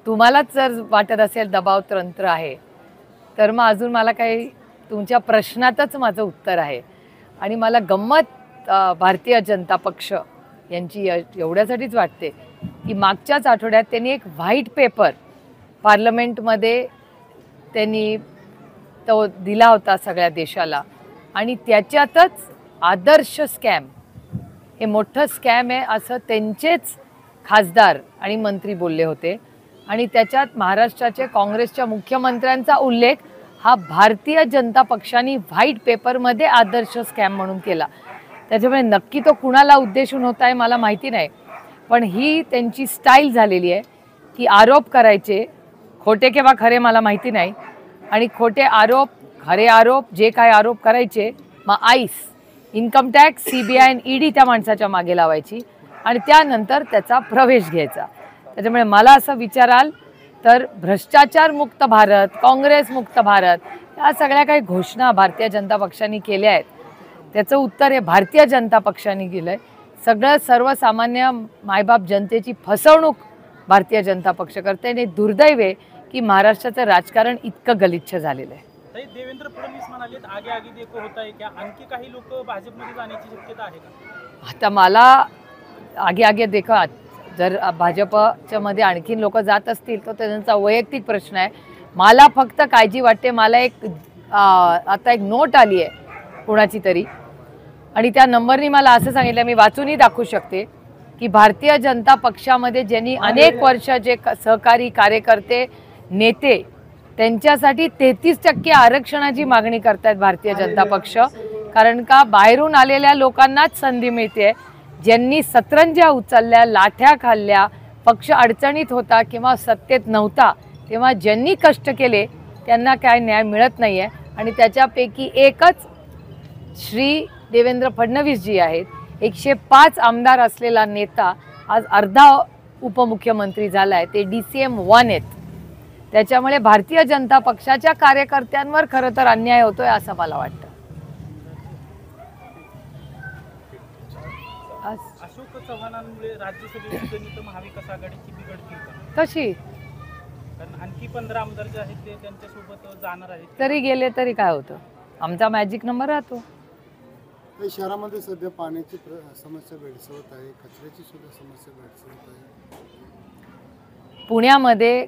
तुम्हालाच जर वाटत असेल दबाव तंत्र आहे तर मग अजून मला काही तुमच्या प्रश्नातच माझं उत्तर आहे। आणि मला गंमत भारतीय जनता पक्ष यांची एवढ्यासाठीच वाटते की मागच्याच आठवड्यात त्यांनी एक व्हाईट पेपर पार्लमेंटमध्ये त्यांनी तो दिला होता सगळ्या देशाला आणि त्याच्यातच आदर्श स्कॅम हे मोठं स्कॅम आहे असं त्यांचेच खासदार आणि मंत्री बोलले होते। आणि त्याच्यात महाराष्ट्राचे काँग्रेसच्या मुख्यमंत्र्यांचा उल्लेख हा भारतीय जनता पक्षाने व्हाईट पेपरमध्ये आदर्श स्कॅम म्हणून केला। त्याच्यामुळे नक्की तो कुणाला उद्देशून होता आहे मला माहिती नाही, पण ही त्यांची स्टाईल झालेली आहे की आरोप करायचे, खोटे किंवा खरे मला माहिती नाही, आणि खोटे आरोप खरे आरोप जे काय आरोप करायचे मग आईस इन्कम टॅक्स CBI आणि ED त्या माणसाच्या मागे लावायची आणि त्यानंतर त्याचा प्रवेश घ्यायचा। त्याच्यामुळे मला असं विचाराल तर भ्रष्टाचार मुक्त भारत, काँग्रेस मुक्त भारत या सगळ्या काही घोषणा भारतीय जनता पक्षाने केल्या आहेत, त्याचं उत्तर हे भारतीय जनता पक्षाने केलं आहे। सगळं सर्वसामान्य मायबाप जनतेची फसवणूक भारतीय जनता पक्ष करते आणि दुर्दैव आहे की महाराष्ट्राचं राजकारण इतकं गलिच्छ झालेलं आहे। देवेंद्र फडणवीस म्हणाले आगे आगे देखो होता है क्या, आणखी काही लोक भाजपमध्ये जाण्याची शक्यता आहे का? आता मला आगे आगे देखो जर भाजपच्या मध्ये आणखीन लोक जात असतील तर त्यांचा वैयक्तिक प्रश्न आहे। मला फक्त काळजी वाटते, मला एक आता एक नोट आली आहे कोणाची तरी आणि त्या नंबरनी मला असं सांगितलं, मी वाचूनही दाखवू शकते की भारतीय जनता पक्षामध्ये ज्यांनी अनेक वर्ष जे सहकारी कार्यकर्ते नेते त्यांच्यासाठी 33% आरक्षणाची मागणी करतायत भारतीय जनता पक्ष। कारण का बाहेरून आलेल्या लोकांनाच संधी मिळते, ज्यांनी सतरंज्या उचलल्या, लाठ्या खाल्ल्या, पक्ष अडचणीत होता किंवा सत्तेत नव्हता तेव्हा ज्यांनी कष्ट केले त्यांना काय न्याय मिळत नाही आहे। आणि त्याच्यापैकी एकच श्री देवेंद्र फडणवीस जी आहेत, 105 आमदार असलेला नेता आज अर्धा उपमुख्यमंत्री झाला आहे, ते DCM 1 आहेत। त्याच्यामुळे भारतीय जनता पक्षाच्या कार्यकर्त्यांवर खरं तर अन्याय होतोय असं मला वाटतं। अशोक चव्हाणांमुळे राज्यसभेची गणित महाविकास आघाडीची बिघडतील का? कशी? कारण आणखी 15 आमदार जे आहेत ते त्यांच्यासोबत जाणार आहेत। तरी गेले तरी काय होतं, आमचा मॅजिक नंबर राहतो। शहरामध्ये सध्या पाण्याची समस्या भेडसावत आहे, कचऱ्याची सुद्धा समस्या भेडसावत आहे। पुण्यामध्ये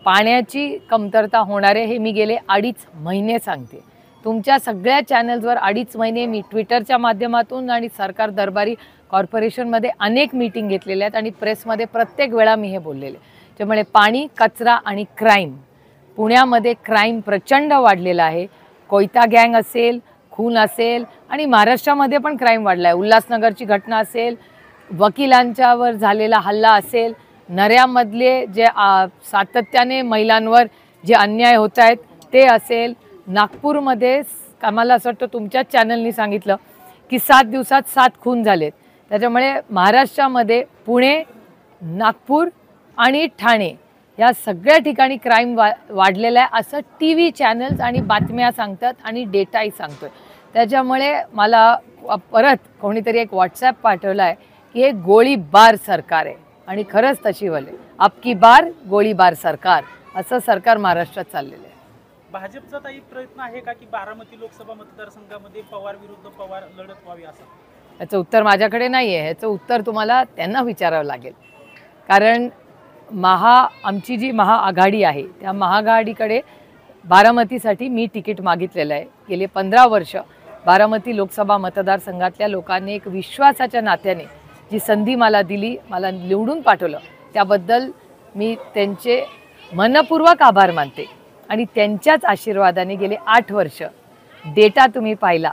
पाण्याची कमतरता होणार आहे हे मी गेले 2.5 महिने सांगते। तुमच्या सगळ्या चॅनल्सवर 2.5 महिने मी ट्विटरच्या माध्यमातून आणि सरकार दरबारी कॉर्पोरेशनमध्ये अनेक मीटिंग घेतलेल्या आहेत आणि प्रेसमध्ये प्रत्येक वेळा मी हे बोललेले। त्यामुळे पाणी, कचरा आणि क्राईम, पुण्यामध्ये क्राईम प्रचंड वाढलेला आहे। कोयता गँग असेल, खून असेल आणि महाराष्ट्रामध्ये पण क्राईम वाढला आहे। उल्हासनगरची घटना असेल, वकिलांच्यावर झालेला हल्ला असेल, नऱ्यामधले जे सातत्याने महिलांवर जे अन्याय होत आहेत ते असेल, नागपूरमध्ये आम्हाला असं वाटतं तुमच्याच चॅनलनी सांगितलं की 7 दिवसात 7 खून झालेत। त्याच्यामुळे महाराष्ट्रामध्ये पुणे, नागपूर आणि ठाणे या सगळ्या ठिकाणी क्राईम वाढलेला आहे असं TV चॅनल्स आणि बातम्या सांगतात आणि डेटाही सांगतोय। त्याच्यामुळे मला परत कोणीतरी एक WhatsApp पाठवला आहे की हे गोळीबार सरकार आहे आणि खरंच तशी वले आपकी बार गोळीबार सरकार असं सरकार महाराष्ट्रात चाललेलं आहे। भाजपचा काही प्रयत्न आहे का की बारामती लोकसभा मतदारसंघामध्ये पवार विरुद्ध पवार लढत व्हावी असं? याचं उत्तर माझ्याकडे नाही आहे, ह्याचं उत्तर तुम्हाला त्यांना विचारावं लागेल। कारण आमची जी महाआघाडी आहे त्या महाआघाडीकडे बारामतीसाठी मी तिकीट मागितलेलं आहे। गेले 15 वर्ष बारामती लोकसभा मतदारसंघातल्या लोकांनी एक विश्वासाच्या नात्याने जी संधी मला दिली, मला निवडून पाठवलं, त्याबद्दल मी त्यांचे मनपूर्वक आभार मानते। आणि त्यांच्याच आशीर्वादाने गेले 8 वर्ष डेटा तुम्ही पाहिला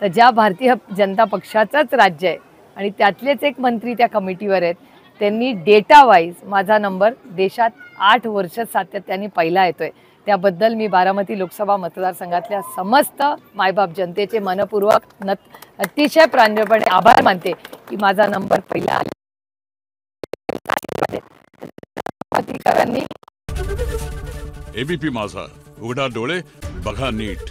तर ज्या भारतीय जनता पक्षाचंच राज्य आहे आणि त्यातलेच एक मंत्री त्या कमिटीवर आहेत, त्यांनी डेटा वाईज माझा नंबर देशात 8 वर्ष सातत्याने पहिला येतोय। त्याबद्दल मी बारामती लोकसभा मतदारसंघातल्या समस्त मायबाप जनतेचे मनपूर्वक अतिशय प्रांजळपणे आभार मानते की माझा नंबर पहिला आला। एबीपी माझा, उघडा डोळे बघा नीट।